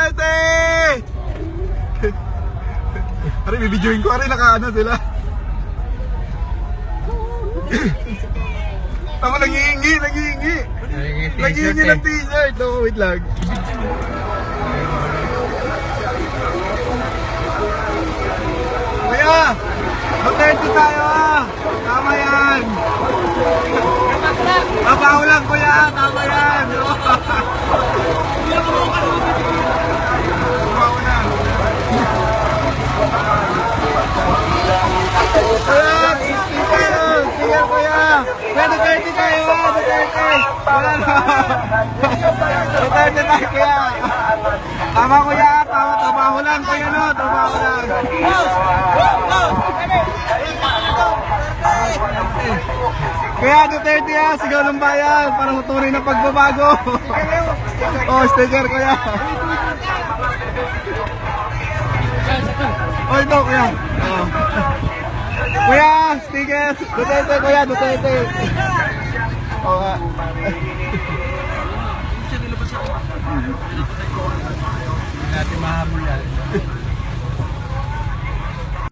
Duterte! Aray, bibidyoin ko. Aray, naka-ano sila. Ako nanghihingi. Nanghihingi ng t-shirt. No, wait lang. Kuya! Duterte tayo ah! Tama yan! Mabaho lang kuya! Tama yan! Mabaho na! Kuya! Sticker kuya! Kuya Duterte tayo ah! Duterte! Wala na! Duterte tayo kuya! Tama kuya! Trabaho lang kuya no! Trabaho lang! Kaya Duterte ah, sigaw ng bayan para sa tunay na pagbabago. Oh, sticker kuya. Oh, ito kuya. Oh. Kuya, sticker. Duterte kuya, Duterte. Oh, natin mahabol yan.